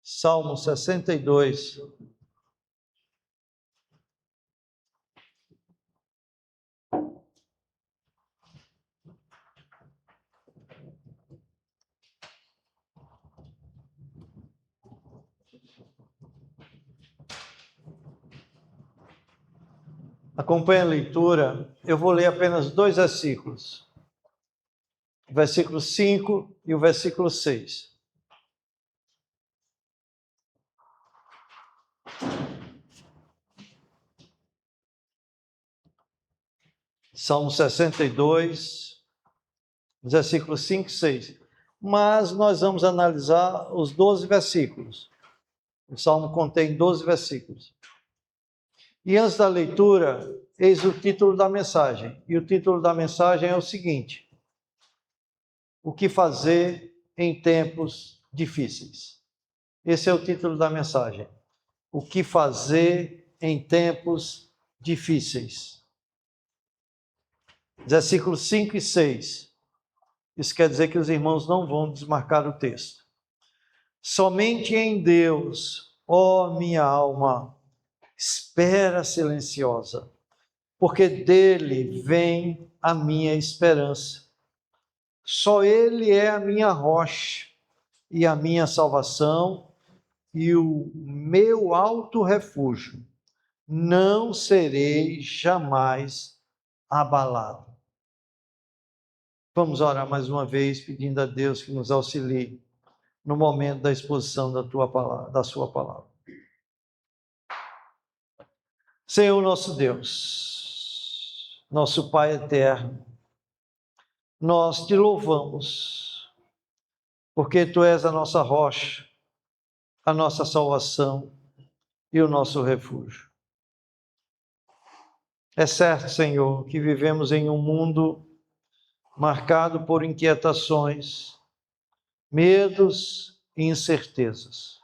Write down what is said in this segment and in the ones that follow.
Salmo 62. Acompanhe a leitura. Eu vou ler apenas 2 versículos. O versículo 5 e o versículo 6. Salmo 62, versículos 5 e 6. Mas nós vamos analisar os 12 versículos. O Salmo contém 12 versículos. E antes da leitura, eis o título da mensagem. E o título da mensagem é o seguinte: o que fazer em tempos difíceis? Esse é o título da mensagem. O que fazer em tempos difíceis? Versículos 5 e 6. Isso quer dizer que os irmãos não vão desmarcar o texto. Somente em Deus, ó minha alma, espera silenciosa, porque dele vem a minha esperança. Só ele é a minha rocha e a minha salvação e o meu alto refúgio. Não serei jamais abalado. Vamos orar mais uma vez, pedindo a Deus que nos auxilie no momento da exposição da sua palavra. Senhor nosso Deus, nosso Pai eterno, nós te louvamos, porque tu és a nossa rocha, a nossa salvação e o nosso refúgio. É certo, Senhor, que vivemos em um mundo marcado por inquietações, medos e incertezas.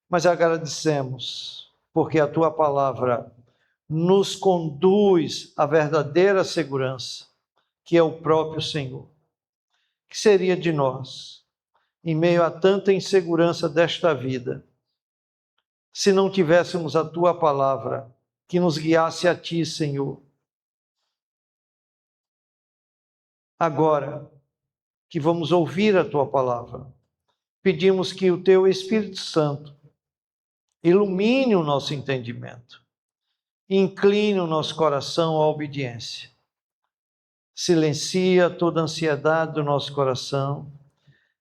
Mas agradecemos, porque a tua palavra nos conduz à verdadeira segurança, que é o próprio Senhor. Que seria de nós, em meio a tanta insegurança desta vida, se não tivéssemos a tua palavra que nos guiasse a ti, Senhor? Agora que vamos ouvir a tua palavra, pedimos que o teu Espírito Santo ilumine o nosso entendimento, incline o nosso coração à obediência, silencia toda a ansiedade do nosso coração,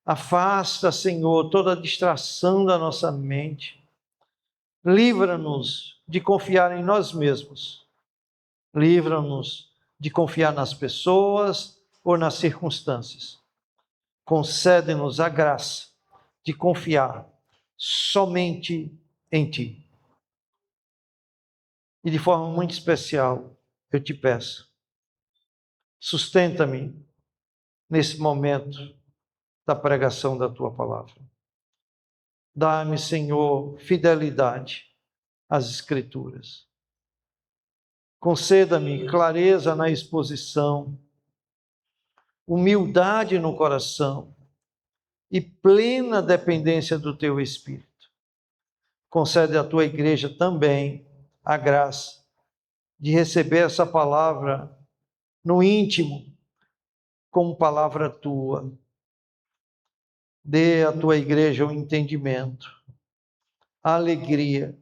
afasta, Senhor, toda a distração da nossa mente, livra-nos de confiar em nós mesmos, livra-nos de confiar nas pessoas ou nas circunstâncias. Concede-nos a graça de confiar somente em Ti. E de forma muito especial, eu te peço, sustenta-me nesse momento da pregação da Tua palavra. Dá-me, Senhor, fidelidade às Escrituras. Conceda-me clareza na exposição, humildade no coração e plena dependência do Teu Espírito. Concede à Tua igreja também a graça de receber essa palavra no íntimo, como palavra Tua. Dê à Tua igreja o entendimento, a alegria,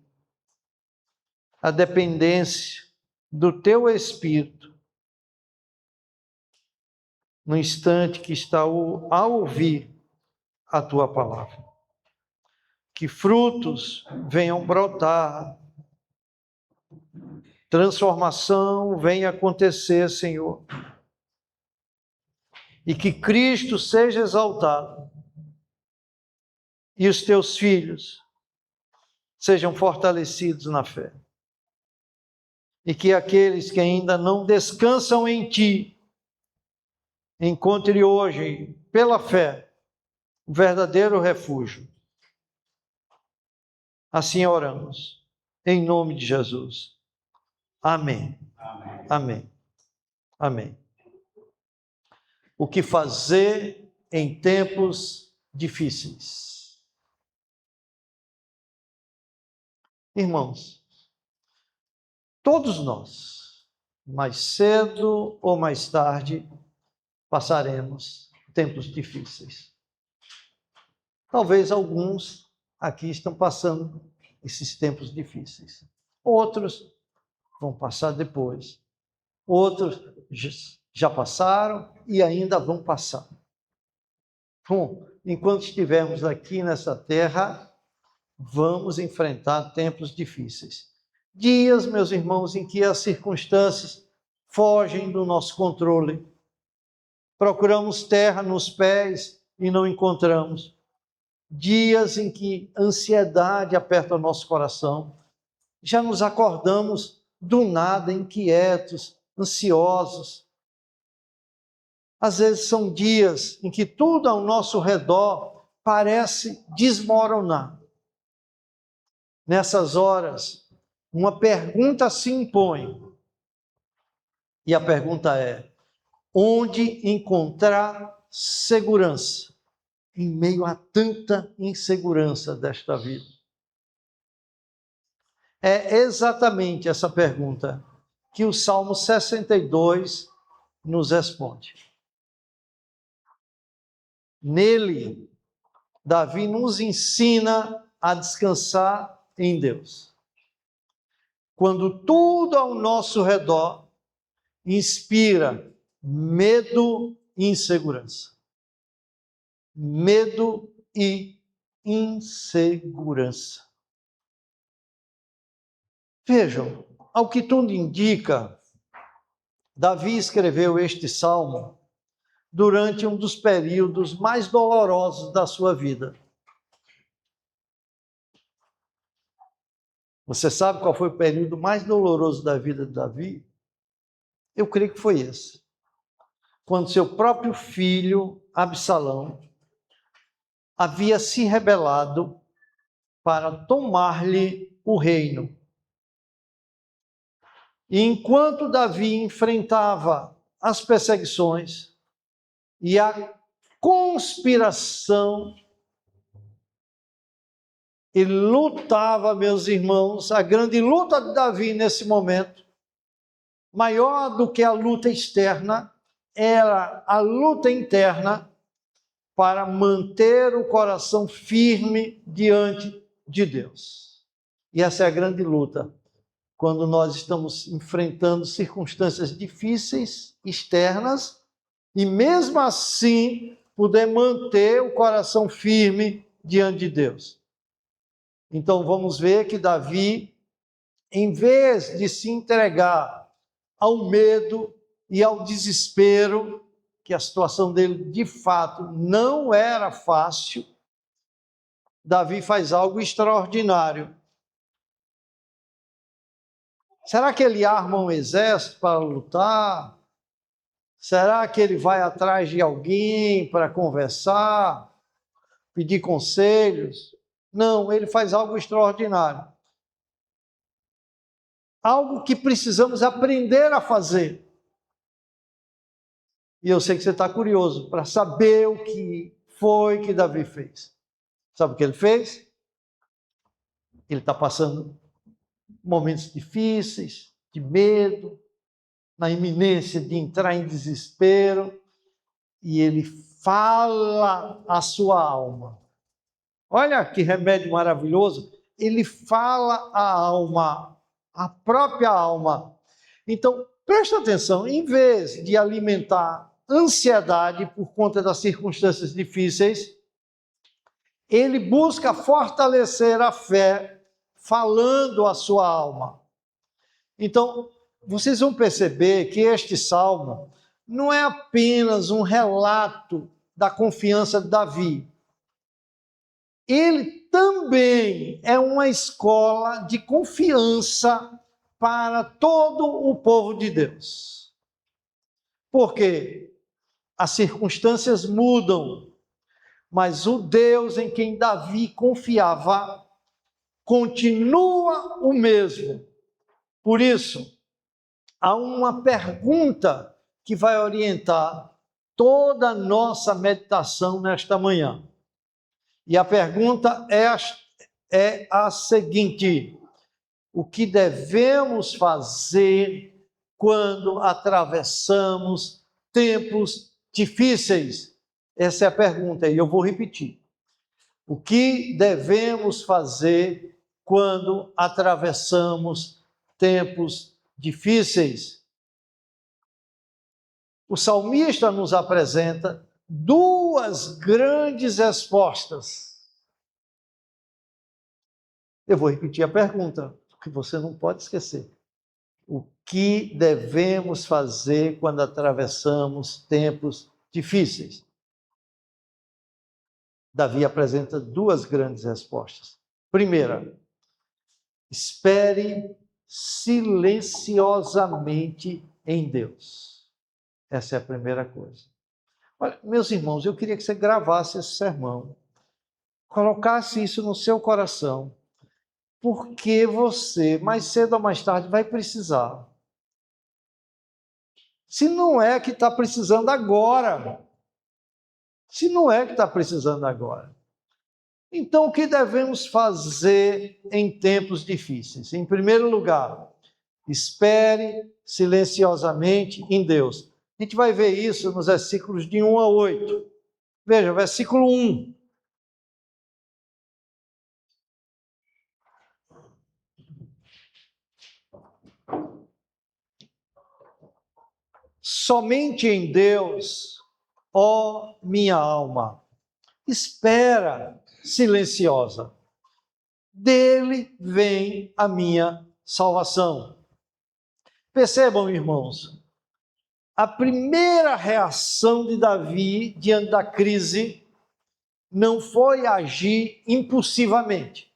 a dependência do Teu Espírito, no instante que está a ouvir a Tua palavra. Que frutos venham brotar, transformação venha acontecer, Senhor. E que Cristo seja exaltado e os Teus filhos sejam fortalecidos na fé. E que aqueles que ainda não descansam em Ti, encontrem hoje, pela fé, o verdadeiro refúgio. Assim oramos, em nome de Jesus. Amém. Amém. Amém. Amém. O que fazer em tempos difíceis? Irmãos, todos nós, mais cedo ou mais tarde, passaremos tempos difíceis. Talvez alguns aqui estão passando esses tempos difíceis. Outros vão passar depois. Outros já passaram e ainda vão passar. Bom, enquanto estivermos aqui nessa terra, vamos enfrentar tempos difíceis. Dias, meus irmãos, em que as circunstâncias fogem do nosso controle. Procuramos terra nos pés e não encontramos. Dias em que a ansiedade aperta o nosso coração. Já nos acordamos do nada, inquietos, ansiosos. Às vezes são dias em que tudo ao nosso redor parece desmoronar. Nessas horas, uma pergunta se impõe. E a pergunta é: onde encontrar segurança em meio a tanta insegurança desta vida? É exatamente essa pergunta que o Salmo 62 nos responde. Nele, Davi nos ensina a descansar em Deus. Quando tudo ao nosso redor inspira medo e insegurança. Medo e insegurança. Vejam, ao que tudo indica, Davi escreveu este salmo durante um dos períodos mais dolorosos da sua vida. Você sabe qual foi o período mais doloroso da vida de Davi? Eu creio que foi esse. Quando seu próprio filho, Absalão, havia se rebelado para tomar-lhe o reino. E enquanto Davi enfrentava as perseguições e a conspiração, ele lutava, meus irmãos, a grande luta de Davi nesse momento, maior do que a luta externa, era a luta interna para manter o coração firme diante de Deus. E essa é a grande luta, quando nós estamos enfrentando circunstâncias difíceis, externas, e mesmo assim poder manter o coração firme diante de Deus. Então vamos ver que Davi, em vez de se entregar ao medo e ao desespero, que a situação dele de fato não era fácil, Davi faz algo extraordinário. Será que ele arma um exército para lutar? Será que ele vai atrás de alguém para conversar, pedir conselhos? Não, ele faz algo extraordinário. Algo que precisamos aprender a fazer. E eu sei que você está curioso para saber o que foi que Davi fez. Sabe o que ele fez? Ele está passando momentos difíceis, de medo, na iminência de entrar em desespero, e ele fala a sua alma. Olha que remédio maravilhoso, ele fala a alma, a própria alma. Então, presta atenção, em vez de alimentar ansiedade por conta das circunstâncias difíceis, ele busca fortalecer a fé, falando a sua alma. Então, vocês vão perceber que este salmo não é apenas um relato da confiança de Davi. Ele também é uma escola de confiança para todo o povo de Deus. Porque as circunstâncias mudam, mas o Deus em quem Davi confiava continua o mesmo. Por isso, há uma pergunta que vai orientar toda a nossa meditação nesta manhã. E a pergunta é a seguinte: o que devemos fazer quando atravessamos tempos difíceis? Essa é a pergunta, e eu vou repetir. O que devemos fazer quando atravessamos tempos difíceis? O salmista nos apresenta duas grandes respostas. Eu vou repetir a pergunta, que você não pode esquecer. O que devemos fazer quando atravessamos tempos difíceis? Davi apresenta duas grandes respostas. Primeira, espere silenciosamente em Deus. Essa é a primeira coisa. Olha, meus irmãos, eu queria que você gravasse esse sermão, colocasse isso no seu coração, porque você, mais cedo ou mais tarde, vai precisar. Se não é que está precisando agora. Se não é que está precisando agora. Então, o que devemos fazer em tempos difíceis? Em primeiro lugar, espere silenciosamente em Deus. A gente vai ver isso nos versículos de 1 a 8. Veja, versículo 1. Somente em Deus, ó minha alma, espera silenciosa. Dele vem a minha salvação. Percebam, irmãos, a primeira reação de Davi diante da crise não foi agir impulsivamente.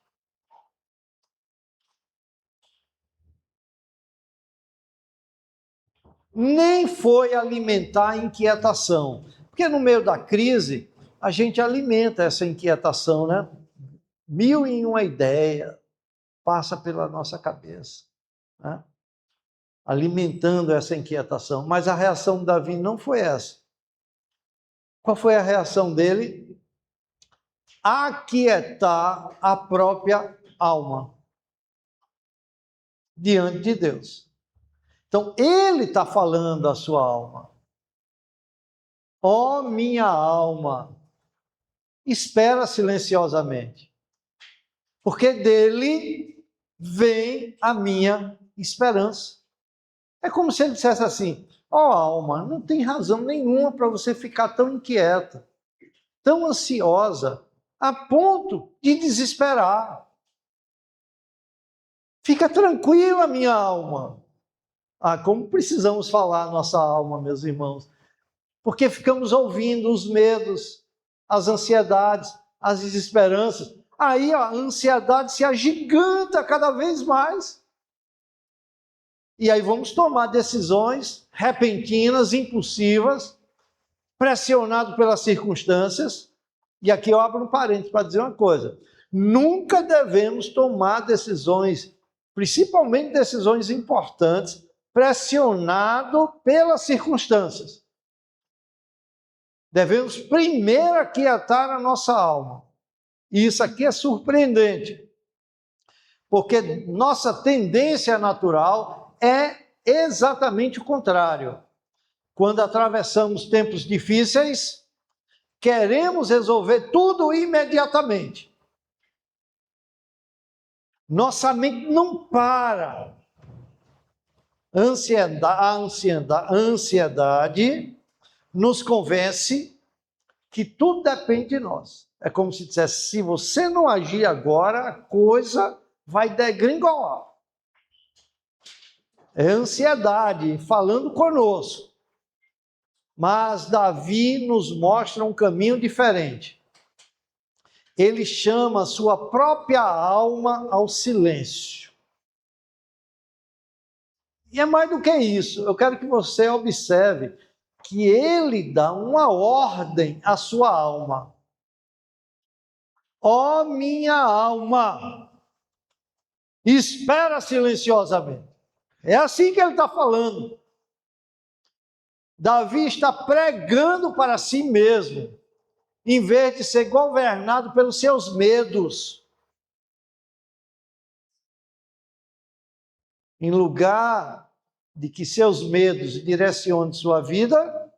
Nem foi alimentar a inquietação. Porque no meio da crise, a gente alimenta essa inquietação, né? 1001 ideia passa pela nossa cabeça, né? Alimentando essa inquietação. Mas a reação de Davi não foi essa. Qual foi a reação dele? Aquietar a própria alma diante de Deus. Então, ele está falando à sua alma. Ó minha alma, espera silenciosamente, porque dele vem a minha esperança. É como se ele dissesse assim: ó alma, não tem razão nenhuma para você ficar tão inquieta, tão ansiosa, a ponto de desesperar. Fica tranquila, minha alma. Ah, como precisamos falar a nossa alma, meus irmãos. Porque ficamos ouvindo os medos, as ansiedades, as desesperanças. Aí a ansiedade se agiganta cada vez mais. E aí vamos tomar decisões repentinas, impulsivas, pressionado pelas circunstâncias. E aqui eu abro um parênteses para dizer uma coisa. Nunca devemos tomar decisões, principalmente decisões importantes, pressionado pelas circunstâncias. Devemos primeiro aquietar a nossa alma. E isso aqui é surpreendente, porque nossa tendência natural é exatamente o contrário. Quando atravessamos tempos difíceis, queremos resolver tudo imediatamente. Nossa mente não para. A ansiedade nos convence que tudo depende de nós. É como se dissesse: se você não agir agora, a coisa vai degringolar. É ansiedade falando conosco. Mas Davi nos mostra um caminho diferente. Ele chama a sua própria alma ao silêncio. E é mais do que isso. Eu quero que você observe que ele dá uma ordem à sua alma. Ó minha alma, espera silenciosamente. É assim que ele está falando. Davi está pregando para si mesmo, em vez de ser governado pelos seus medos. Em lugar de que seus medos direcionem sua vida,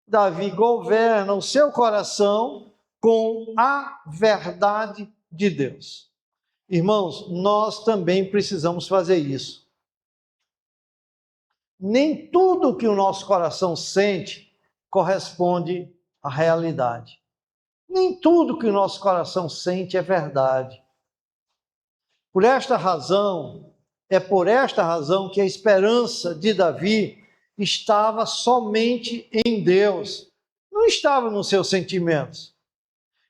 Davi governa o seu coração com a verdade de Deus. Irmãos, nós também precisamos fazer isso. Nem tudo que o nosso coração sente corresponde à realidade. Nem tudo que o nosso coração sente é verdade. Por esta razão que a esperança de Davi estava somente em Deus, não estava nos seus sentimentos.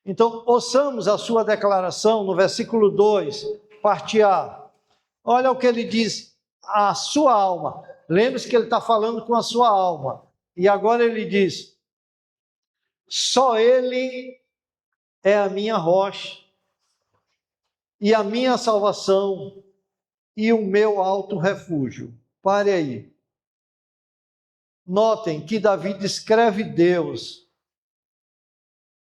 Então, ouçamos a sua declaração no versículo 2, parte A. Olha o que ele diz, a sua alma. Lembre-se que ele está falando com a sua alma. E agora ele diz, só ele é a minha rocha, e a minha salvação, e o meu alto refúgio. Pare aí. Notem que Davi descreve Deus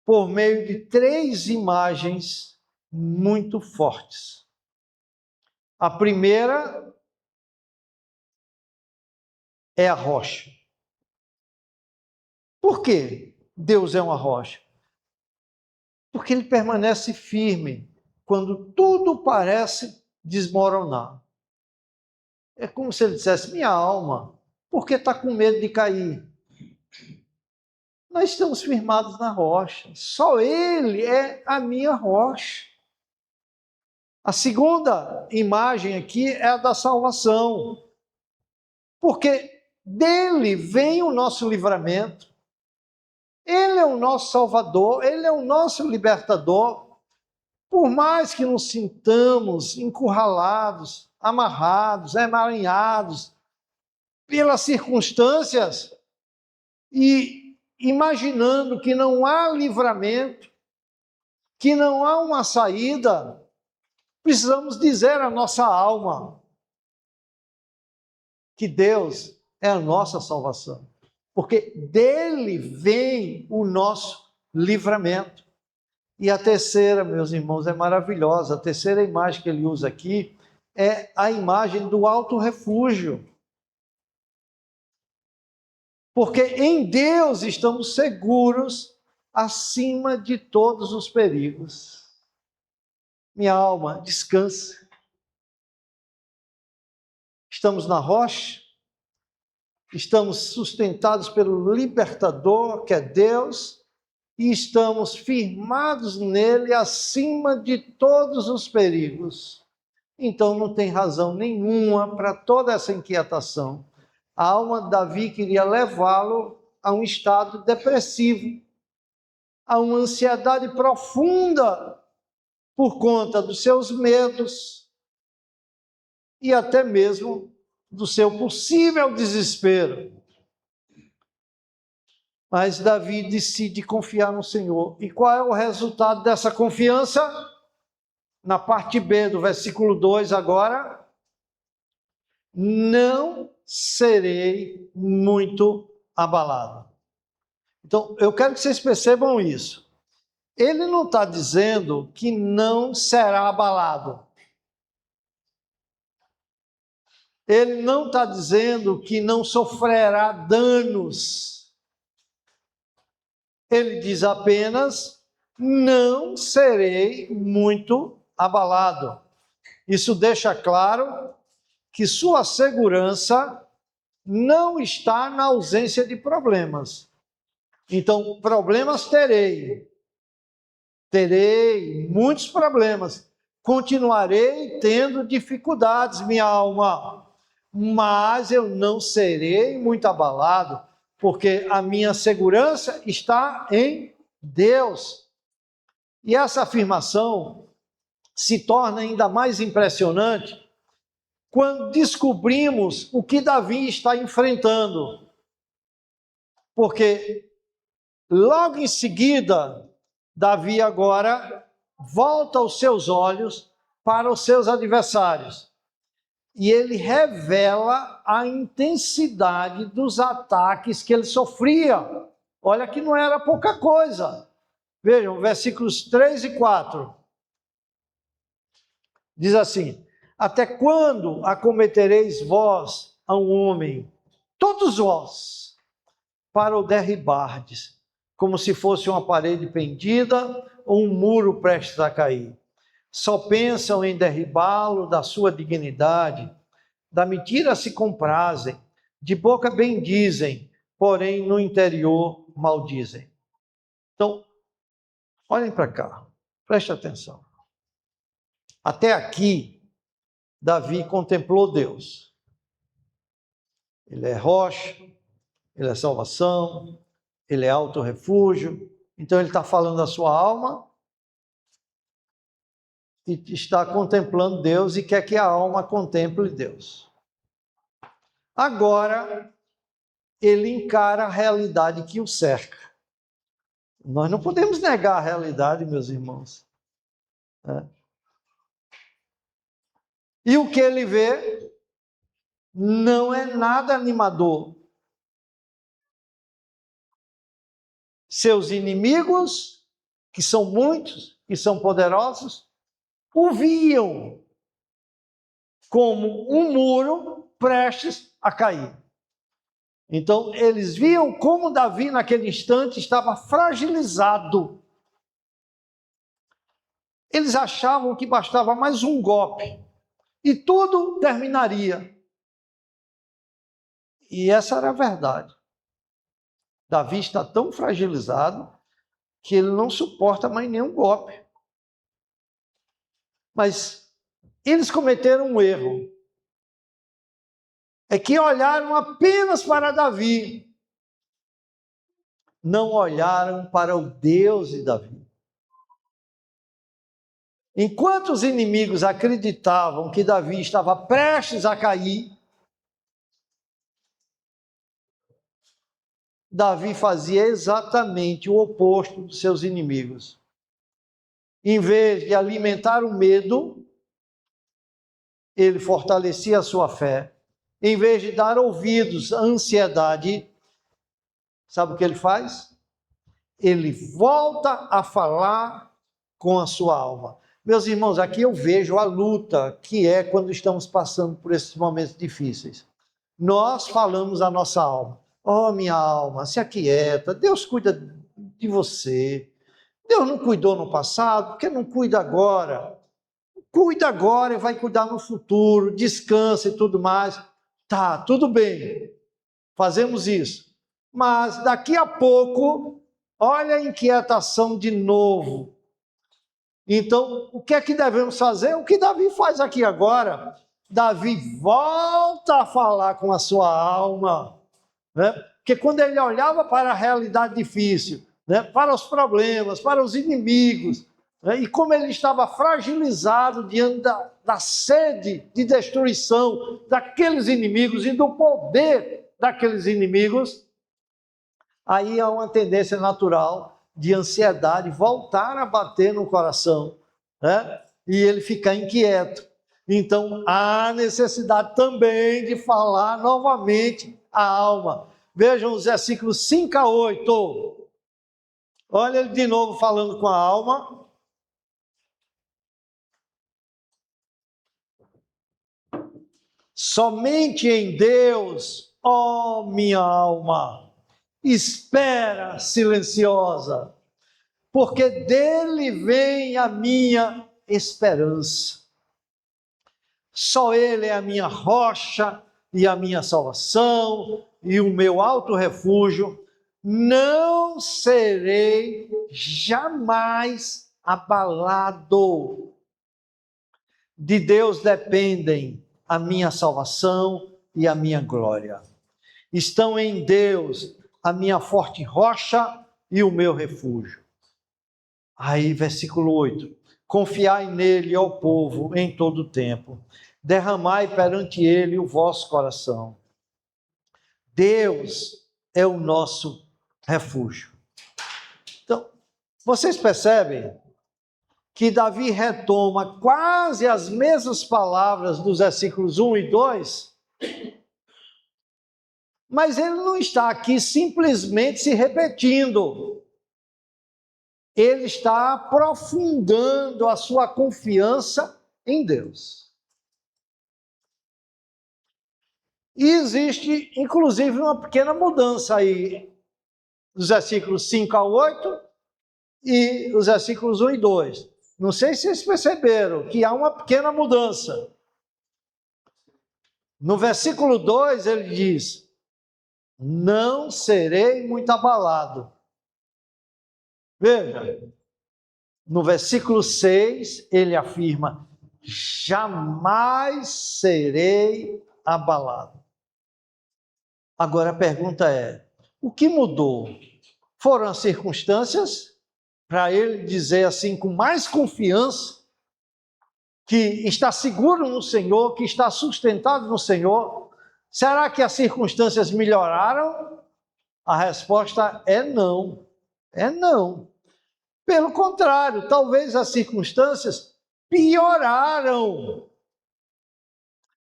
por meio de 3 imagens muito fortes. A primeira é a rocha. Por que Deus é uma rocha? Porque ele permanece firme quando tudo parece desmoronar. É como se ele dissesse, minha alma, por que está com medo de cair? Nós estamos firmados na rocha. Só ele é a minha rocha. A segunda imagem aqui é a da salvação. Porque dele vem o nosso livramento. Ele é o nosso Salvador, ele é o nosso libertador. Por mais que nos sintamos encurralados, amarrados, emaranhados pelas circunstâncias e imaginando que não há livramento, que não há uma saída, precisamos dizer à nossa alma que Deus é a nossa salvação, porque dele vem o nosso livramento. E a terceira, meus irmãos, é maravilhosa. A terceira imagem que ele usa aqui é a imagem do alto refúgio. Porque em Deus estamos seguros acima de todos os perigos. Minha alma, descanse. Estamos na rocha, estamos sustentados pelo libertador, que é Deus, e estamos firmados nele acima de todos os perigos. Então não tem razão nenhuma para toda essa inquietação. A alma de Davi queria levá-lo a um estado depressivo, a uma ansiedade profunda por conta dos seus medos e até mesmo do seu possível desespero. Mas Davi decide confiar no Senhor. E qual é o resultado dessa confiança? Na parte B do versículo 2 agora. Não serei muito abalado. Então, eu quero que vocês percebam isso. Ele não está dizendo que não será abalado. Ele não está dizendo que não sofrerá danos. Ele diz apenas, não serei muito abalado. Isso deixa claro que sua segurança não está na ausência de problemas. Então, problemas terei. Terei muitos problemas. Continuarei tendo dificuldades, minha alma. Mas eu não serei muito abalado, porque a minha segurança está em Deus. E essa afirmação se torna ainda mais impressionante quando descobrimos o que Davi está enfrentando. Porque logo em seguida, Davi agora volta os seus olhos para os seus adversários. E ele revela a intensidade dos ataques que ele sofria. Olha que não era pouca coisa. Vejam, versículos 3 e 4. Diz assim, Até quando acometereis vós a um homem, todos vós, para o derribardes, como se fosse uma parede pendida ou um muro prestes a cair? Só pensam em derribá-lo da sua dignidade, da mentira se comprazem, de boca bendizem, porém no interior maldizem. Então, olhem para cá, preste atenção. Até aqui, Davi contemplou Deus. Ele é rocha, ele é salvação, ele é alto refúgio. Então ele está falando da sua alma e está contemplando Deus e quer que a alma contemple Deus. Agora, ele encara a realidade que o cerca. Nós não podemos negar a realidade, meus irmãos. E o que ele vê não é nada animador. Seus inimigos, que são muitos e são poderosos, o viam como um muro prestes a cair. Então, eles viam como Davi, naquele instante, estava fragilizado. Eles achavam que bastava mais um golpe e tudo terminaria. E essa era a verdade. Davi está tão fragilizado que ele não suporta mais nenhum golpe. Mas eles cometeram um erro. É que olharam apenas para Davi. Não olharam para o Deus de Davi. Enquanto os inimigos acreditavam que Davi estava prestes a cair, Davi fazia exatamente o oposto dos seus inimigos. Em vez de alimentar o medo, ele fortalecia a sua fé. Em vez de dar ouvidos à ansiedade, sabe o que ele faz? Ele volta a falar com a sua alma. Meus irmãos, aqui eu vejo a luta que é quando estamos passando por esses momentos difíceis. Nós falamos a nossa alma. Oh, minha alma, se aquieta, Deus cuida de você. Deus não cuidou no passado, por que não cuida agora? Cuida agora e vai cuidar no futuro, descansa e tudo mais. Tá, tudo bem, fazemos isso. Mas daqui a pouco, olha a inquietação de novo. Então, o que é que devemos fazer? O que Davi faz aqui agora? Davi volta a falar com a sua alma, né? Porque quando ele olhava para a realidade difícil, né, para os problemas, para os inimigos, né, e como ele estava fragilizado diante da sede de destruição daqueles inimigos e do poder daqueles inimigos, aí há uma tendência natural de ansiedade voltar a bater no coração, né? E ele ficar inquieto. Então, há necessidade também de falar novamente a alma. Vejam os versículos 5 a 8. Olha ele de novo falando com a alma. Somente em Deus, ó minha alma, espera silenciosa, porque dele vem a minha esperança. Só ele é a minha rocha e a minha salvação e o meu alto refúgio. Não serei jamais abalado. De Deus dependem a minha salvação e a minha glória. Estão em Deus a minha forte rocha e o meu refúgio. Aí, versículo 8. Confiai nele, ó povo, em todo o tempo. Derramai perante ele o vosso coração. Deus é o nosso refúgio. Então, vocês percebem que Davi retoma quase as mesmas palavras dos versículos 1 e 2? Mas ele não está aqui simplesmente se repetindo. Ele está aprofundando a sua confiança em Deus. E existe, inclusive, uma pequena mudança aí, dos versículos 5 a 8 e os versículos 1 e 2. Não sei se vocês perceberam que há uma pequena mudança. No versículo 2 ele diz: não serei muito abalado. Veja, no versículo 6 ele afirma: jamais serei abalado. Agora a pergunta é: o que mudou? Foram as circunstâncias? Para ele dizer assim com mais confiança que está seguro no Senhor, que está sustentado no Senhor? Será que as circunstâncias melhoraram? A resposta é não. É não. Pelo contrário, talvez as circunstâncias pioraram.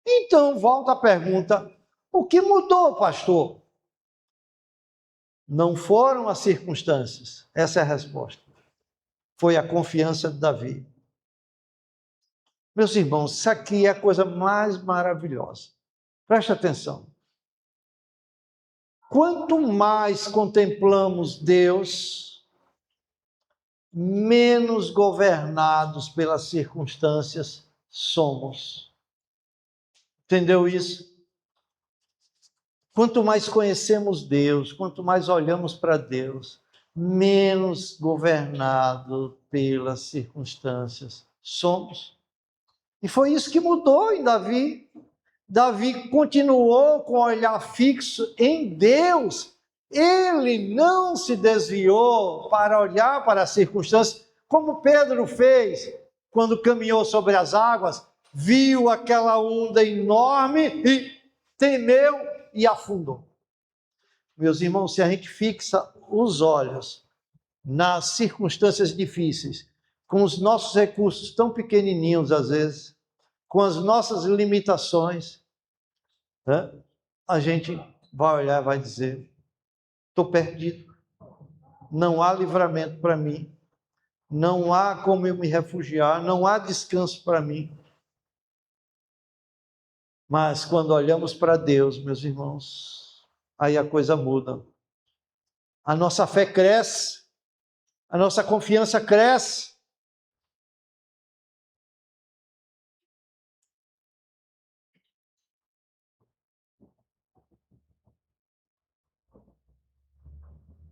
Então, volta a pergunta: o que mudou, pastor? Não foram as circunstâncias. Essa é a resposta. Foi a confiança de Davi. Meus irmãos, isso aqui é a coisa mais maravilhosa. Preste atenção. Quanto mais contemplamos Deus, menos governados pelas circunstâncias somos. Entendeu isso? Quanto mais conhecemos Deus, quanto mais olhamos para Deus, menos governados pelas circunstâncias somos. E foi isso que mudou em Davi. Davi continuou com o olhar fixo em Deus. Ele não se desviou para olhar para as circunstâncias, como Pedro fez quando caminhou sobre as águas, viu aquela onda enorme e temeu e afundou. Meus irmãos, se a gente fixa os olhos nas circunstâncias difíceis, com os nossos recursos tão pequenininhos às vezes, com as nossas limitações, né? A gente vai olhar e vai dizer: estou perdido, não há livramento para mim, não há como eu me refugiar, não há descanso para mim. Mas quando olhamos para Deus, meus irmãos, aí a coisa muda. A nossa fé cresce, a nossa confiança cresce.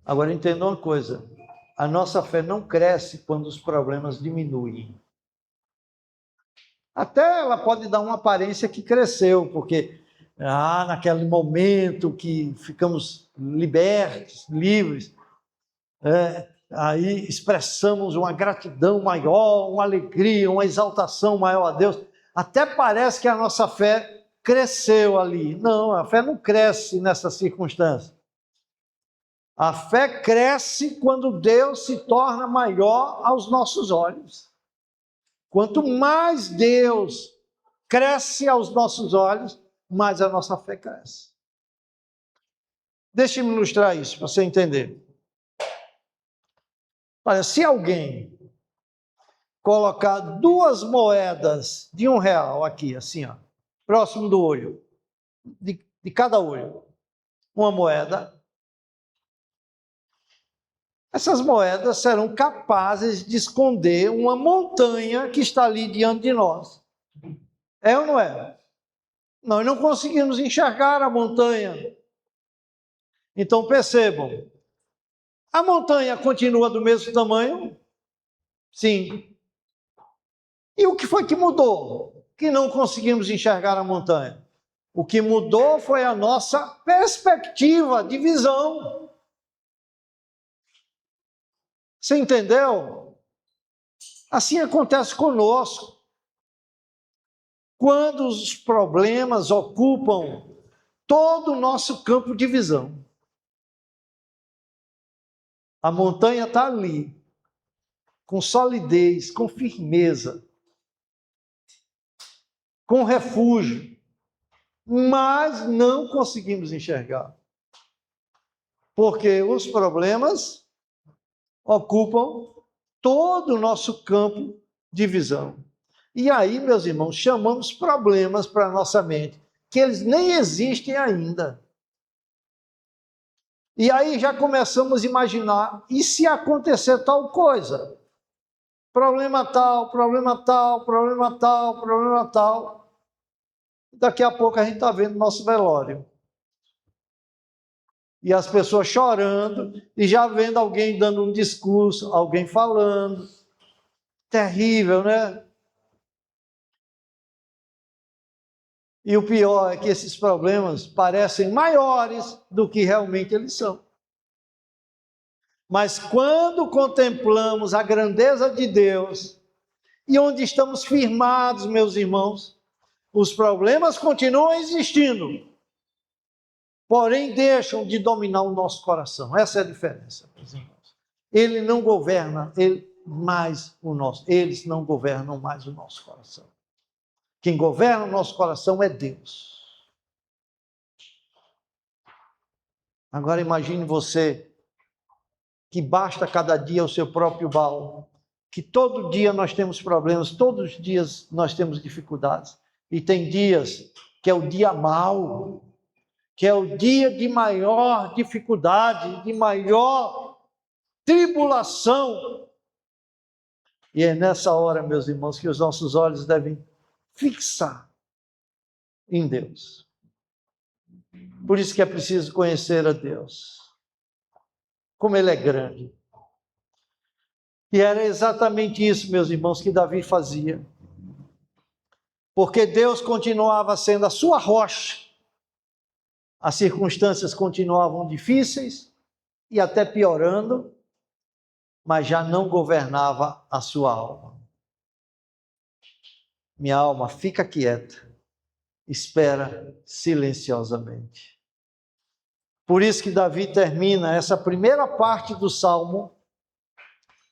Agora entenda uma coisa: a nossa fé não cresce quando os problemas diminuem. Até ela pode dar uma aparência que cresceu, porque naquele momento que ficamos libertos, livres, aí expressamos uma gratidão maior, uma alegria, uma exaltação maior a Deus. Até parece que a nossa fé cresceu ali. Não, a fé não cresce nessa circunstância. A fé cresce quando Deus se torna maior aos nossos olhos. Quanto mais Deus cresce aos nossos olhos, mais a nossa fé cresce. Deixe-me ilustrar isso para você entender. Olha, se alguém colocar 2 moedas de R$1 aqui, assim, ó, próximo do olho, de cada olho, uma moeda, essas moedas serão capazes de esconder uma montanha que está ali diante de nós. É ou não é? Nós não conseguimos enxergar a montanha. Então percebam, a montanha continua do mesmo tamanho? Sim. E o que foi que mudou? Que não conseguimos enxergar a montanha. O que mudou foi a nossa perspectiva de visão. Você entendeu? Assim acontece conosco. Quando os problemas ocupam todo o nosso campo de visão. A montanha está ali, com solidez, com firmeza, com refúgio, mas não conseguimos enxergar. Porque os problemas ocupam todo o nosso campo de visão. E aí, meus irmãos, chamamos problemas para a nossa mente que eles nem existem ainda. E aí já começamos a imaginar, e se acontecer tal coisa? Problema tal, problema tal, problema tal, problema tal. Daqui a pouco a gente está vendo nosso velório. E as pessoas chorando, e já vendo alguém dando um discurso, alguém falando. Terrível, né? E o pior é que esses problemas parecem maiores do que realmente eles são. Mas quando contemplamos a grandeza de Deus, e onde estamos firmados, meus irmãos, os problemas continuam existindo, porém deixam de dominar o nosso coração. Essa é a diferença, meus irmãos. Ele não governa mais o nosso, eles não governam mais o nosso coração. Quem governa o nosso coração é Deus. Agora imagine você que basta cada dia o seu próprio mal, que todo dia nós temos problemas, todos os dias nós temos dificuldades. E tem dias que é o dia mau, que é o dia de maior dificuldade, de maior tribulação. E é nessa hora, meus irmãos, que os nossos olhos devem fixar em Deus. Por isso que é preciso conhecer a Deus. Como Ele é grande. E era exatamente isso, meus irmãos, que Davi fazia. Porque Deus continuava sendo a sua rocha. As circunstâncias continuavam difíceis e até piorando, mas já não governava a sua alma. Minha alma, fica quieta, espera silenciosamente. Por isso que Davi termina essa primeira parte do Salmo,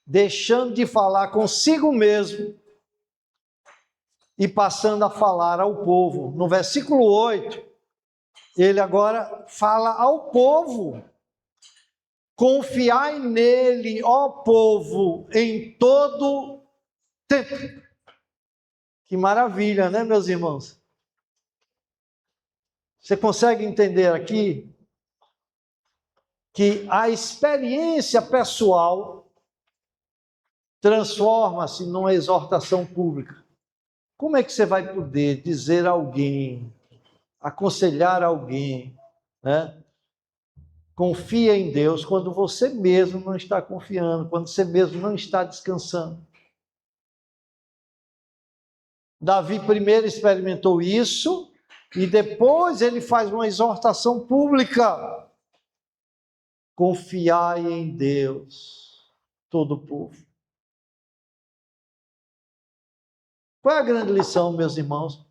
deixando de falar consigo mesmo e passando a falar ao povo. No versículo 8, ele agora fala ao povo: confiai nele, ó povo, em todo tempo. Que maravilha, né, meus irmãos? Você consegue entender aqui que a experiência pessoal transforma-se numa exortação pública. Como é que você vai poder dizer a alguém, aconselhar alguém, né? Confia em Deus quando você mesmo não está confiando, quando você mesmo não está descansando. Davi primeiro experimentou isso e depois ele faz uma exortação pública. Confiai em Deus, todo o povo. Qual é a grande lição, meus irmãos?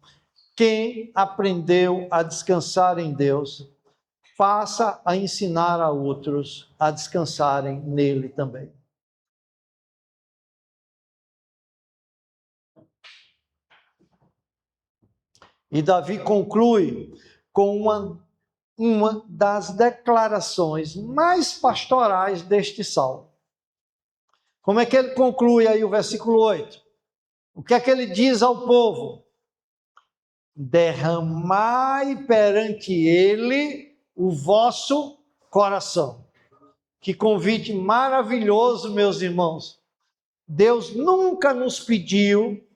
Quem aprendeu a descansar em Deus, passa a ensinar a outros a descansarem nele também. E Davi conclui com uma das declarações mais pastorais deste salmo. Como é que ele conclui aí o versículo 8? O que é que ele diz ao povo? Derramai perante ele o vosso coração. Que convite maravilhoso, meus irmãos. Deus nunca nos pediu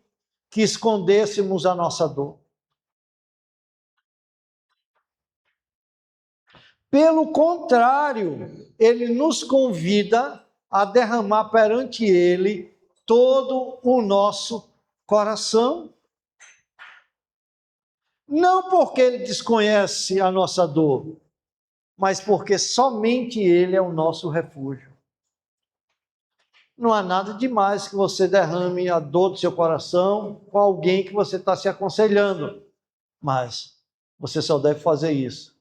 que escondêssemos a nossa dor. Pelo contrário, ele nos convida a derramar perante ele todo o nosso coração. Não porque ele desconhece a nossa dor, mas porque somente ele é o nosso refúgio. Não há nada demais que você derrame a dor do seu coração com alguém que você está se aconselhando, mas você só deve fazer isso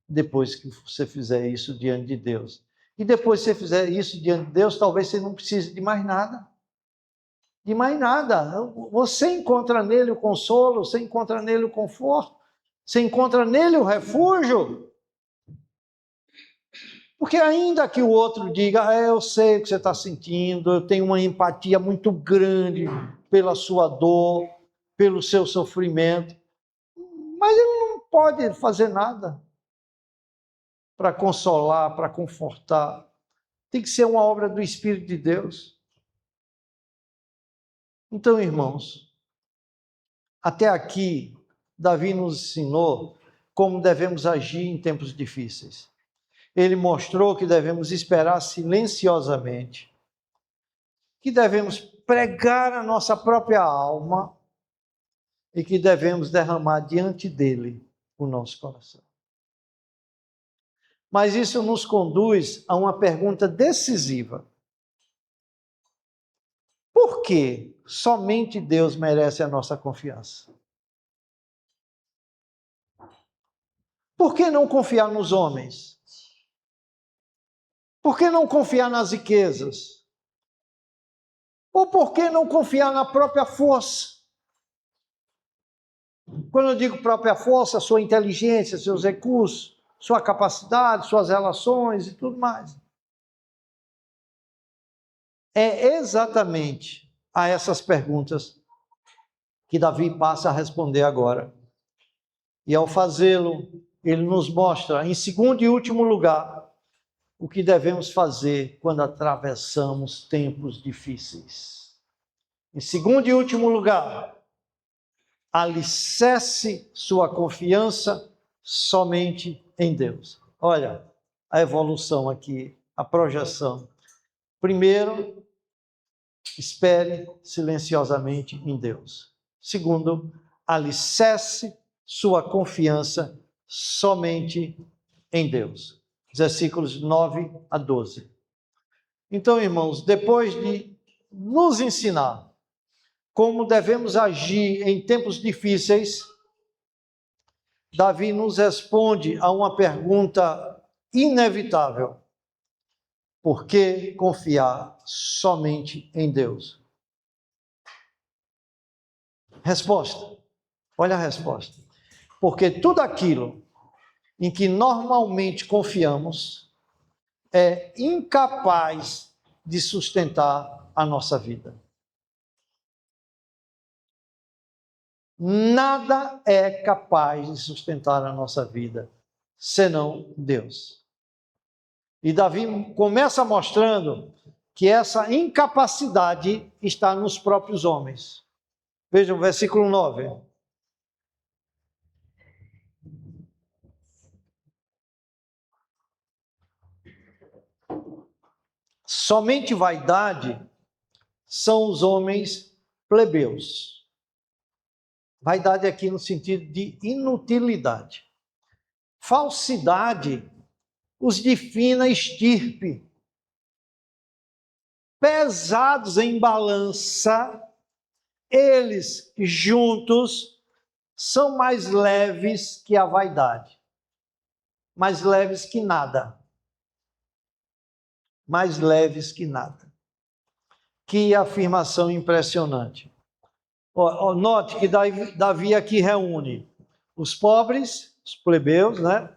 depois que você fizer isso diante de Deus. E depois que você fizer isso diante de Deus, talvez você não precise de mais nada. De mais nada. Você encontra nele o consolo, você encontra nele o conforto, você encontra nele o refúgio. Porque ainda que o outro diga, eu sei o que você está sentindo, eu tenho uma empatia muito grande pela sua dor, pelo seu sofrimento, mas ele não pode fazer nada para consolar, para confortar. Tem que ser uma obra do Espírito de Deus. Então, irmãos, até aqui, Davi nos ensinou como devemos agir em tempos difíceis. Ele mostrou que devemos esperar silenciosamente, que devemos pregar a nossa própria alma e que devemos derramar diante dele o nosso coração. Mas isso nos conduz a uma pergunta decisiva. Por que somente Deus merece a nossa confiança? Por que não confiar nos homens? Por que não confiar nas riquezas? Ou por que não confiar na própria força? Quando eu digo própria força, sua inteligência, seus recursos, sua capacidade, suas relações e tudo mais. É exatamente a essas perguntas que Davi passa a responder agora. E ao fazê-lo, ele nos mostra, em segundo e último lugar, o que devemos fazer quando atravessamos tempos difíceis. Em segundo e último lugar, alicerce sua confiança somente em Deus. Olha a evolução aqui, a projeção. Primeiro, espere silenciosamente em Deus. Segundo, alicerce sua confiança somente em Deus. Versículos 9 a 12. Então, irmãos, depois de nos ensinar como devemos agir em tempos difíceis, Davi nos responde a uma pergunta inevitável: por que confiar somente em Deus? Resposta. Olha a resposta. Porque tudo aquilo em que normalmente confiamos é incapaz de sustentar a nossa vida. Nada é capaz de sustentar a nossa vida, senão Deus. E Davi começa mostrando que essa incapacidade está nos próprios homens. Vejam o versículo 9. Somente vaidade são os homens plebeus. Vaidade aqui no sentido de inutilidade. Falsidade os de fina estirpe. Pesados em balança, eles juntos são mais leves que a vaidade. Mais leves que nada. Mais leves que nada. Que afirmação impressionante. Note que Davi aqui reúne os pobres, os plebeus, né?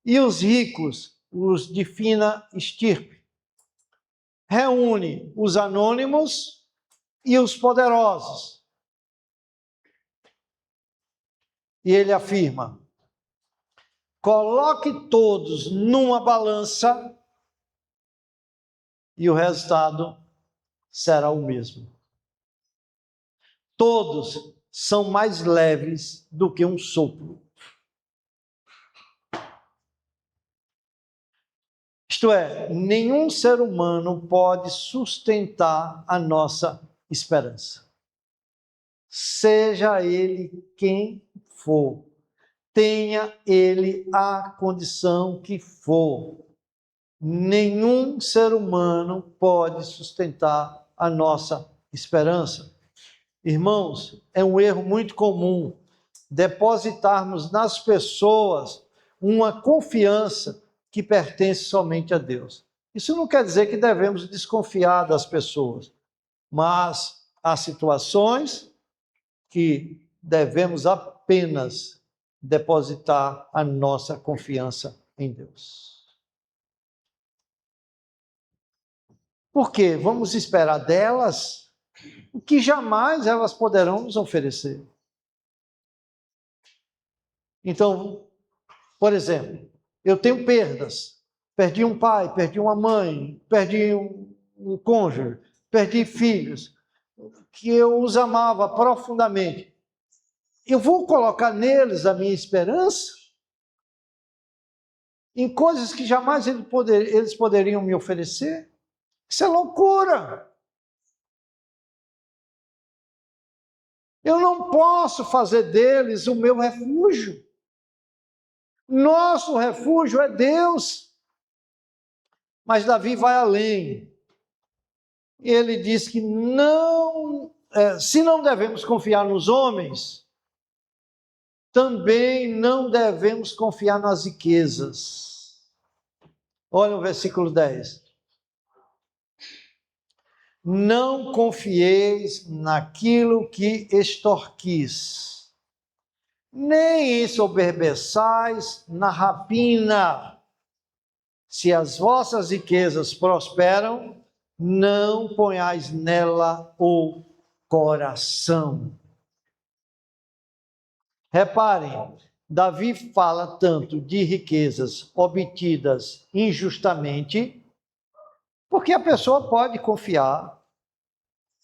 E os ricos, os de fina estirpe. Reúne os anônimos e os poderosos. E ele afirma: coloque todos numa balança e o resultado será o mesmo. Todos são mais leves do que um sopro. Isto é, nenhum ser humano pode sustentar a nossa esperança. Seja ele quem for, tenha ele a condição que for, nenhum ser humano pode sustentar a nossa esperança. Irmãos, é um erro muito comum depositarmos nas pessoas uma confiança que pertence somente a Deus. Isso não quer dizer que devemos desconfiar das pessoas, mas há situações que devemos apenas depositar a nossa confiança em Deus. Por quê? Vamos esperar delas o que jamais elas poderão nos oferecer. Então, por exemplo, eu tenho perdas. Perdi um pai, perdi uma mãe, perdi um cônjuge, perdi filhos, que eu os amava profundamente. Eu vou colocar neles a minha esperança? Em coisas que jamais eles poderiam me oferecer? Isso é loucura! Eu não posso fazer deles o meu refúgio. Nosso refúgio é Deus. Mas Davi vai além. Ele diz que se não devemos confiar nos homens, também não devemos confiar nas riquezas. Olha o versículo 10. Não confieis naquilo que extorquis, nem ensoberbeçais na rapina. Se as vossas riquezas prosperam, não ponhais nela o coração. Reparem, Davi fala tanto de riquezas obtidas injustamente, porque a pessoa pode confiar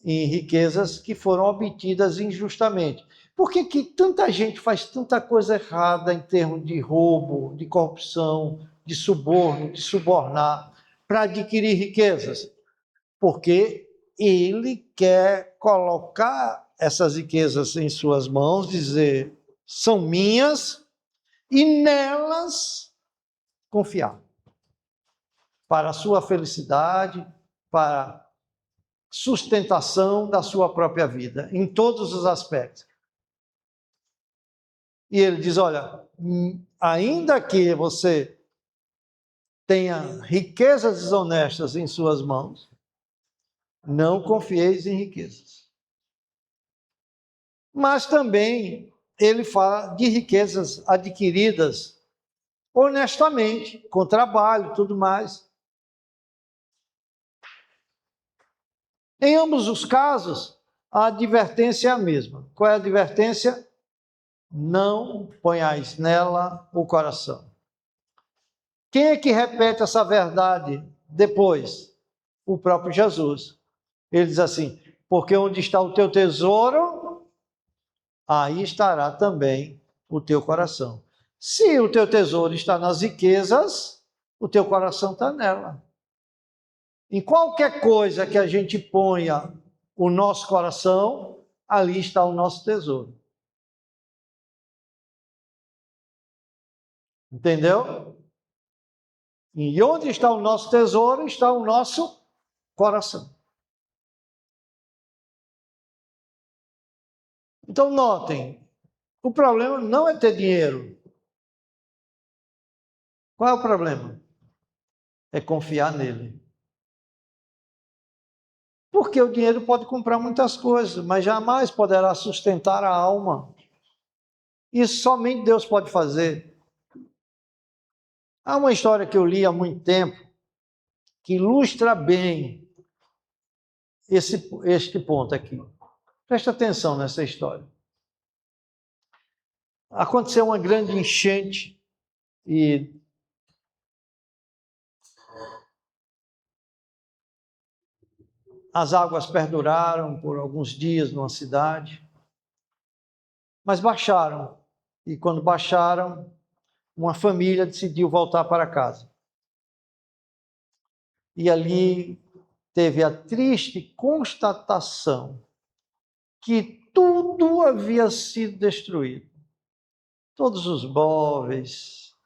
em riquezas que foram obtidas injustamente. Por que tanta gente faz tanta coisa errada em termos de roubo, de corrupção, de suborno, de subornar, para adquirir riquezas? Porque ele quer colocar essas riquezas em suas mãos, dizer, são minhas, e nelas confiar. Para a sua felicidade, para sustentação da sua própria vida, em todos os aspectos. E ele diz, olha, ainda que você tenha riquezas desonestas em suas mãos, não confieis em riquezas. Mas também ele fala de riquezas adquiridas honestamente, com trabalho, tudo mais. Em ambos os casos, a advertência é a mesma. Qual é a advertência? Não ponhais nela o coração. Quem é que repete essa verdade depois? O próprio Jesus. Ele diz assim, porque onde está o teu tesouro, aí estará também o teu coração. Se o teu tesouro está nas riquezas, o teu coração está nela. Em qualquer coisa que a gente ponha o nosso coração, ali está o nosso tesouro. Entendeu? E onde está o nosso tesouro, está o nosso coração. Então, notem, o problema não é ter dinheiro. Qual é o problema? É confiar nele. Porque o dinheiro pode comprar muitas coisas, mas jamais poderá sustentar a alma. Isso somente Deus pode fazer. Há uma história que eu li há muito tempo, que ilustra bem este ponto aqui. Presta atenção nessa história. Aconteceu uma grande enchente e as águas perduraram por alguns dias numa cidade, mas baixaram. E quando baixaram, uma família decidiu voltar para casa. E ali teve a triste constatação que tudo havia sido destruído. Todos os móveis,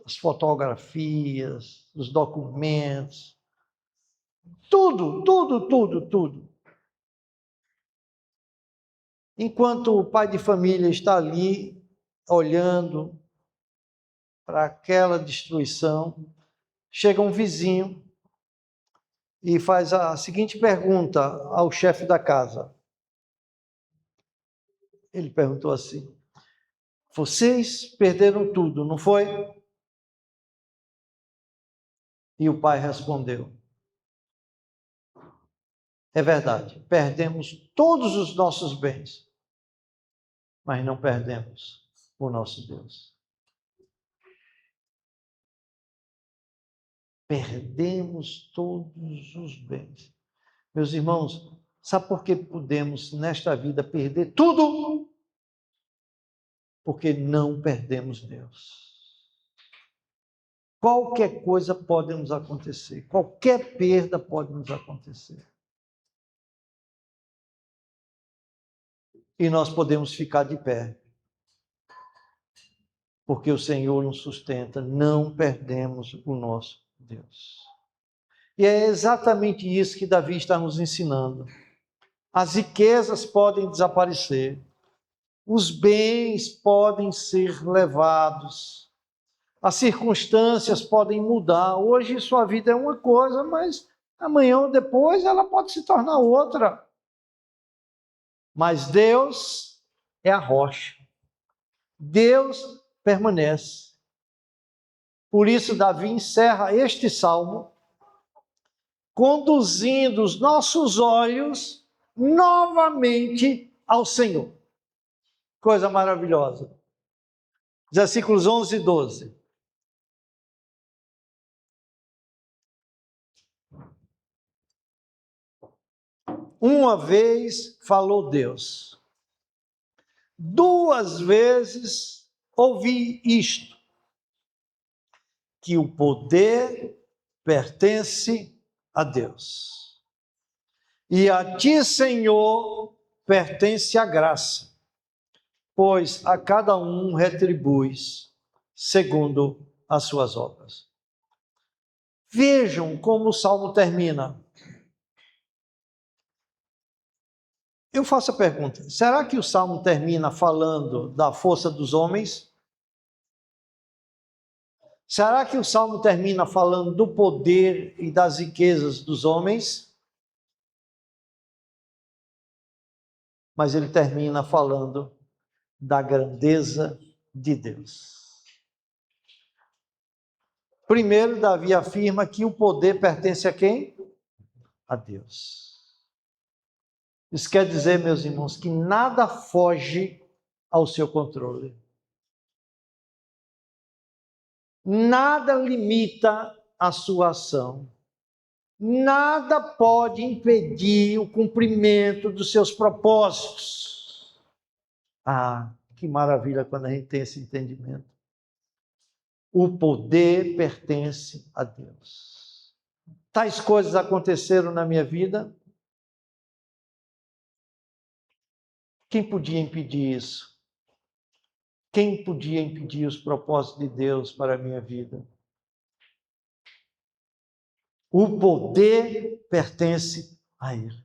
as fotografias, os documentos, tudo. Enquanto o pai de família está ali, olhando para aquela destruição, chega um vizinho e faz a seguinte pergunta ao chefe da casa. Ele perguntou assim, vocês perderam tudo, não foi? E o pai respondeu, é verdade, perdemos todos os nossos bens, mas não perdemos o nosso Deus. Perdemos todos os bens. Meus irmãos, sabe por que podemos nesta vida perder tudo? Porque não perdemos Deus. Qualquer coisa pode nos acontecer, qualquer perda pode nos acontecer. E nós podemos ficar de pé, porque o Senhor nos sustenta, não perdemos o nosso Deus. E é exatamente isso que Davi está nos ensinando. As riquezas podem desaparecer, os bens podem ser levados, as circunstâncias podem mudar. Hoje sua vida é uma coisa, mas amanhã ou depois ela pode se tornar outra. Mas Deus é a rocha. Deus permanece. Por isso Davi encerra este salmo conduzindo os nossos olhos novamente ao Senhor. Coisa maravilhosa. Versículos 11 e 12. Uma vez falou Deus, 2 vezes ouvi isto, que o poder pertence a Deus. E a ti, Senhor, pertence a graça, pois a cada um retribuis segundo as suas obras. Vejam como o salmo termina. Eu faço a pergunta, será que o salmo termina falando da força dos homens? Será que o salmo termina falando do poder e das riquezas dos homens? Mas ele termina falando da grandeza de Deus. Primeiro, Davi afirma que o poder pertence a quem? A Deus. Isso quer dizer, meus irmãos, que nada foge ao seu controle. Nada limita a sua ação. Nada pode impedir o cumprimento dos seus propósitos. Ah, que maravilha quando a gente tem esse entendimento. O poder pertence a Deus. Tais coisas aconteceram na minha vida. Quem podia impedir isso? Quem podia impedir os propósitos de Deus para a minha vida? O poder pertence a Ele.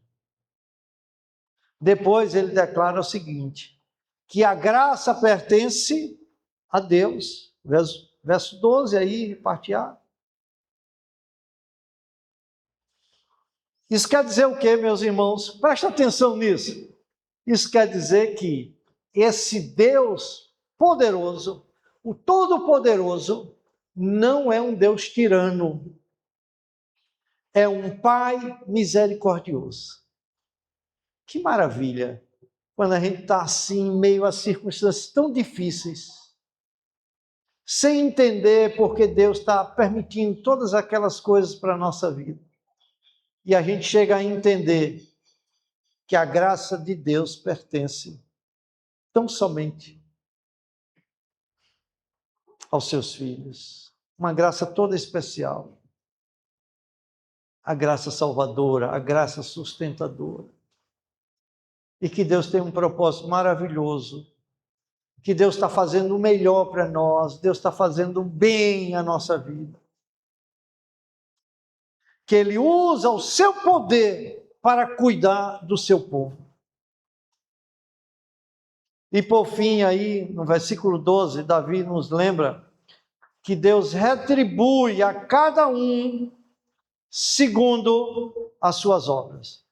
Depois ele declara o seguinte, que a graça pertence a Deus. Verso 12 aí, parte A. Isso quer dizer o quê, meus irmãos? Presta atenção nisso. Isso quer dizer que esse Deus poderoso, o Todo-Poderoso, não é um Deus tirano. É um Pai misericordioso. Que maravilha! Quando a gente está assim, em meio a circunstâncias tão difíceis, sem entender porque Deus está permitindo todas aquelas coisas para a nossa vida. E a gente chega a entender que a graça de Deus pertence tão somente aos seus filhos. Uma graça toda especial. A graça salvadora, a graça sustentadora. E que Deus tem um propósito maravilhoso. Que Deus está fazendo o melhor para nós. Deus está fazendo bem a nossa vida. Que Ele usa o seu poder para cuidar do seu povo. E por fim aí, no versículo 12, Davi nos lembra que Deus retribui a cada um segundo as suas obras.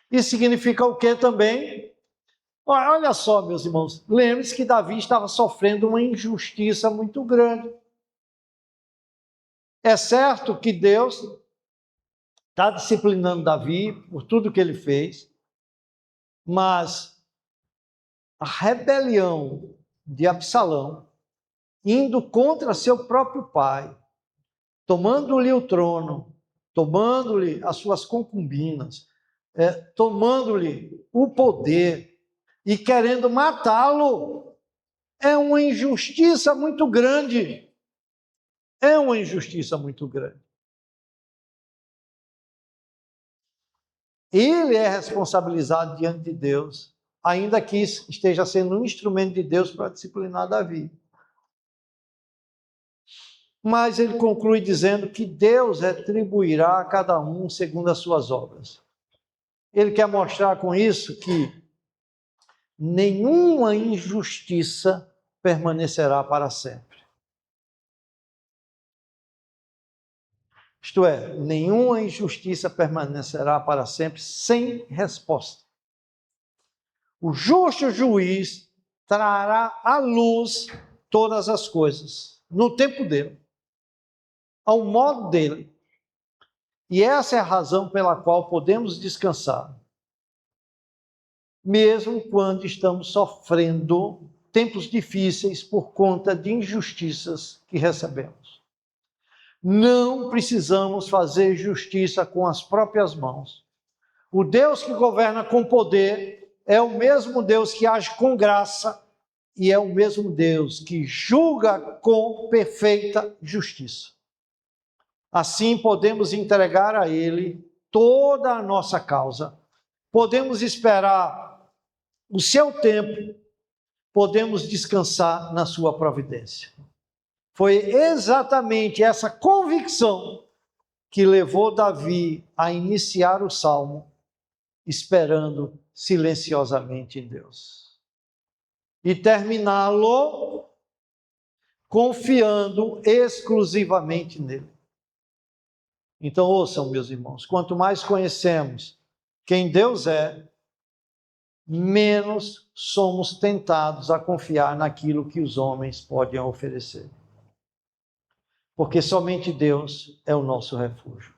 Isso significa o quê também? Olha só, meus irmãos, lembre-se que Davi estava sofrendo uma injustiça muito grande. É certo que Deus está disciplinando Davi por tudo que ele fez, mas a rebelião de Absalão, indo contra seu próprio pai, tomando-lhe o trono, tomando-lhe as suas concubinas, tomando-lhe o poder e querendo matá-lo. É uma injustiça muito grande. É uma injustiça muito grande. Ele é responsabilizado diante de Deus, ainda que esteja sendo um instrumento de Deus para disciplinar Davi. Mas ele conclui dizendo que Deus retribuirá a cada um segundo as suas obras. Ele quer mostrar com isso que nenhuma injustiça permanecerá para sempre. Isto é, nenhuma injustiça permanecerá para sempre sem resposta. O justo juiz trará à luz todas as coisas, no tempo dele, ao modo dele. E essa é a razão pela qual podemos descansar, mesmo quando estamos sofrendo tempos difíceis por conta de injustiças que recebemos. Não precisamos fazer justiça com as próprias mãos. O Deus que governa com poder é o mesmo Deus que age com graça e é o mesmo Deus que julga com perfeita justiça. Assim, podemos entregar a Ele toda a nossa causa, podemos esperar o seu tempo, podemos descansar na sua providência. Foi exatamente essa convicção que levou Davi a iniciar o salmo, esperando silenciosamente em Deus. E terminá-lo confiando exclusivamente nele. Então, ouçam, meus irmãos, quanto mais conhecemos quem Deus é, menos somos tentados a confiar naquilo que os homens podem oferecer. Porque somente Deus é o nosso refúgio.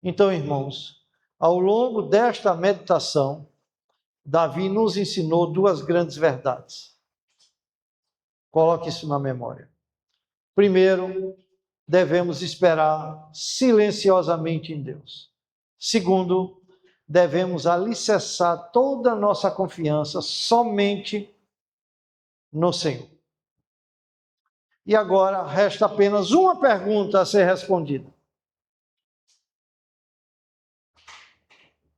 Então, irmãos, ao longo desta meditação, Davi nos ensinou duas grandes verdades. Coloque isso na memória. Primeiro, devemos esperar silenciosamente em Deus. Segundo, devemos alicerçar toda a nossa confiança somente no Senhor. E agora resta apenas uma pergunta a ser respondida.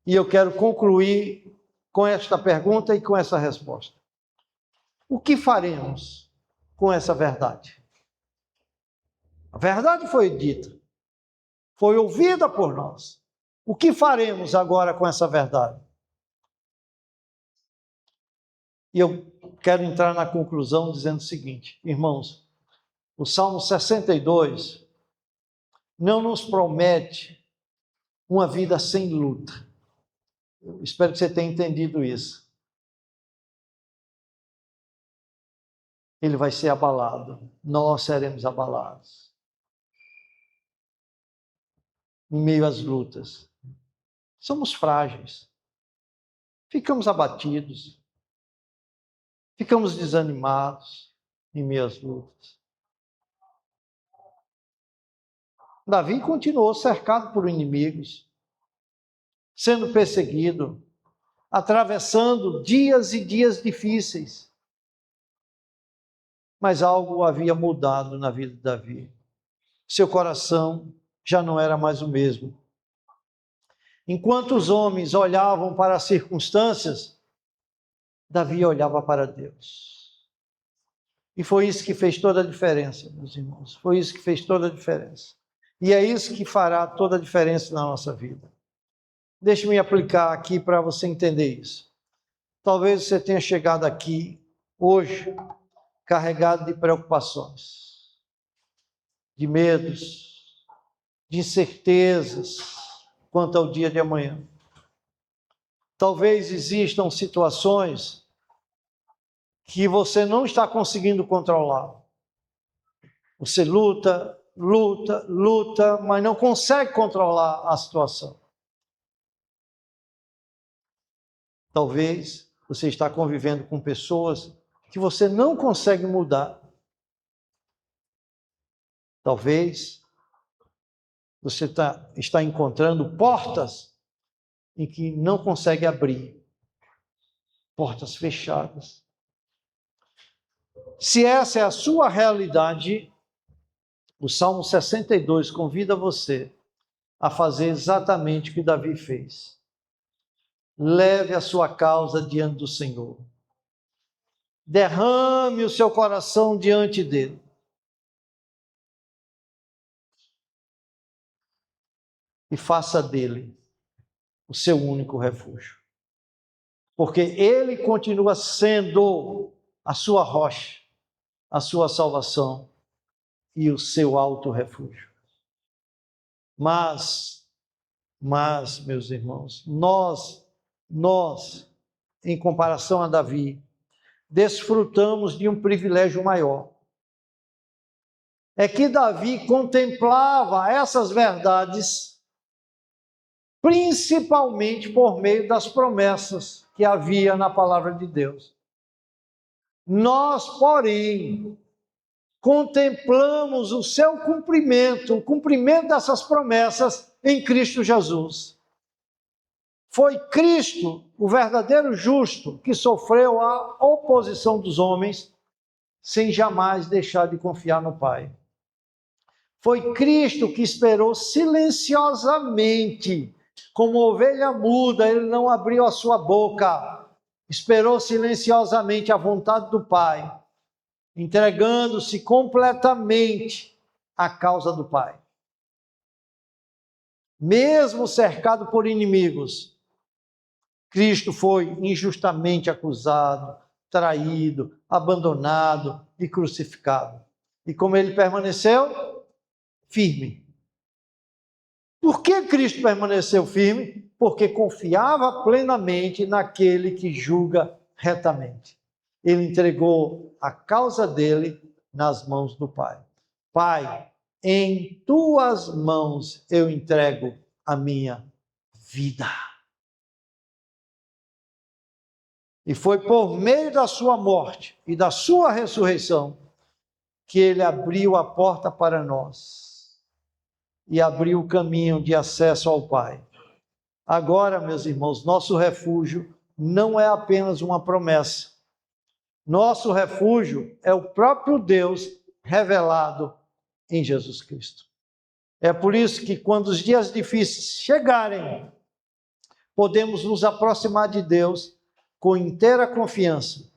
E eu quero concluir com esta pergunta e com essa resposta. O que faremos com essa verdade? A verdade foi dita, foi ouvida por nós. O que faremos agora com essa verdade? E eu quero entrar na conclusão dizendo o seguinte, irmãos, o Salmo 62 não nos promete uma vida sem luta. Eu espero que você tenha entendido isso. Ele vai ser abalado, nós seremos abalados. Em meio às lutas. Somos frágeis. Ficamos abatidos. Ficamos desanimados em meio às lutas. Davi continuou cercado por inimigos, sendo perseguido, atravessando dias e dias difíceis. Mas algo havia mudado na vida de Davi. Seu coração já não era mais o mesmo. Enquanto os homens olhavam para as circunstâncias, Davi olhava para Deus. E foi isso que fez toda a diferença, meus irmãos. Foi isso que fez toda a diferença. E é isso que fará toda a diferença na nossa vida. Deixe-me aplicar aqui para você entender isso. Talvez você tenha chegado aqui hoje carregado de preocupações, de medos, de incertezas quanto ao dia de amanhã. Talvez existam situações que você não está conseguindo controlar. Você luta, mas não consegue controlar a situação. Talvez você está convivendo com pessoas que você não consegue mudar. Talvez você está encontrando portas em que não consegue abrir, portas fechadas. Se essa é a sua realidade, o Salmo 62 convida você a fazer exatamente o que Davi fez. Leve a sua causa diante do Senhor. Derrame o seu coração diante dele. E faça dele o seu único refúgio. Porque ele continua sendo a sua rocha, a sua salvação e o seu alto refúgio. Mas, meus irmãos, nós, em comparação a Davi, desfrutamos de um privilégio maior. É que Davi contemplava essas verdades principalmente por meio das promessas que havia na palavra de Deus. Nós, porém, contemplamos o seu cumprimento, o cumprimento dessas promessas em Cristo Jesus. Foi Cristo, o verdadeiro justo, que sofreu a oposição dos homens, sem jamais deixar de confiar no Pai. Foi Cristo que esperou silenciosamente, como ovelha muda, ele não abriu a sua boca, esperou silenciosamente a vontade do Pai, entregando-se completamente à causa do Pai. Mesmo cercado por inimigos, Cristo foi injustamente acusado, traído, abandonado e crucificado. E como ele permaneceu? Firme. Por que Cristo permaneceu firme? Porque confiava plenamente naquele que julga retamente. Ele entregou a causa dele nas mãos do Pai. Pai, em tuas mãos eu entrego a minha vida. E foi por meio da sua morte e da sua ressurreição que ele abriu a porta para nós e abriu o caminho de acesso ao Pai. Agora, meus irmãos, nosso refúgio não é apenas uma promessa. Nosso refúgio é o próprio Deus revelado em Jesus Cristo. É por isso que quando os dias difíceis chegarem, podemos nos aproximar de Deus com inteira confiança,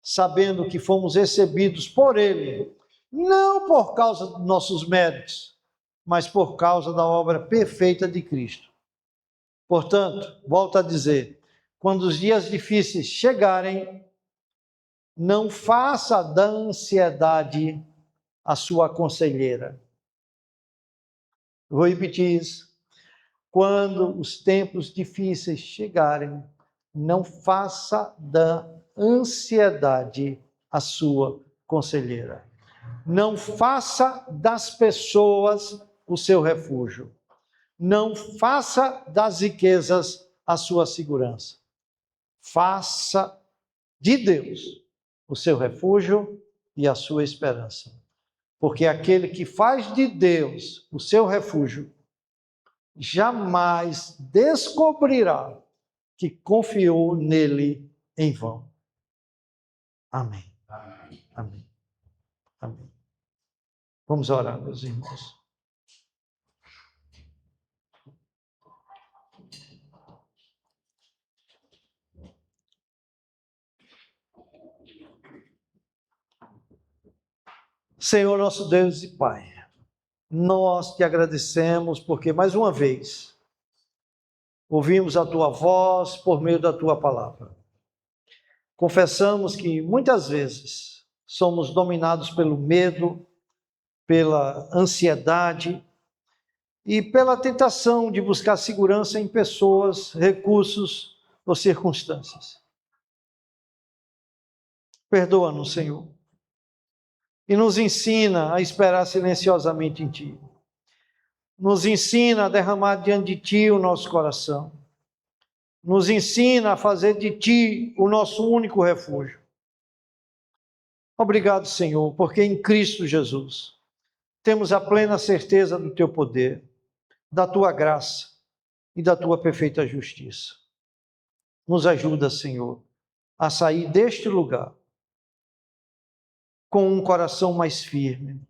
sabendo que fomos recebidos por Ele, não por causa dos nossos méritos, mas por causa da obra perfeita de Cristo. Portanto, volto a dizer, quando os dias difíceis chegarem, não faça da ansiedade a sua conselheira. Vou repetir isso. Quando os tempos difíceis chegarem, não faça da ansiedade a sua conselheira. Não faça das pessoas o seu refúgio. Não faça das riquezas a sua segurança. Faça de Deus o seu refúgio e a sua esperança. Porque aquele que faz de Deus o seu refúgio, jamais descobrirá que confiou nele em vão. Amém. Amém. Amém. Vamos orar, meus irmãos. Senhor nosso Deus e Pai, nós te agradecemos porque mais uma vez ouvimos a tua voz por meio da tua palavra. Confessamos que muitas vezes somos dominados pelo medo, pela ansiedade e pela tentação de buscar segurança em pessoas, recursos ou circunstâncias. Perdoa-nos, Senhor, e nos ensina a esperar silenciosamente em Ti. Nos ensina a derramar diante de Ti o nosso coração. Nos ensina a fazer de Ti o nosso único refúgio. Obrigado, Senhor, porque em Cristo Jesus temos a plena certeza do teu poder, da tua graça e da tua perfeita justiça. Nos ajuda, Senhor, a sair deste lugar com um coração mais firme,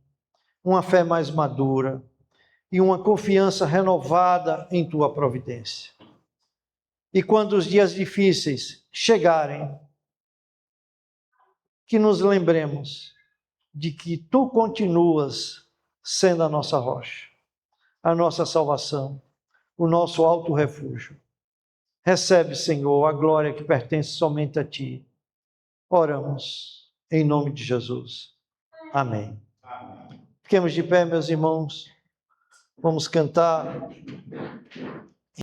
uma fé mais madura e uma confiança renovada em tua providência. E quando os dias difíceis chegarem, que nos lembremos de que tu continuas sendo a nossa rocha, a nossa salvação, o nosso alto refúgio. Recebe, Senhor, a glória que pertence somente a ti. Oramos em nome de Jesus. Amém. Fiquemos de pé, meus irmãos. Vamos cantar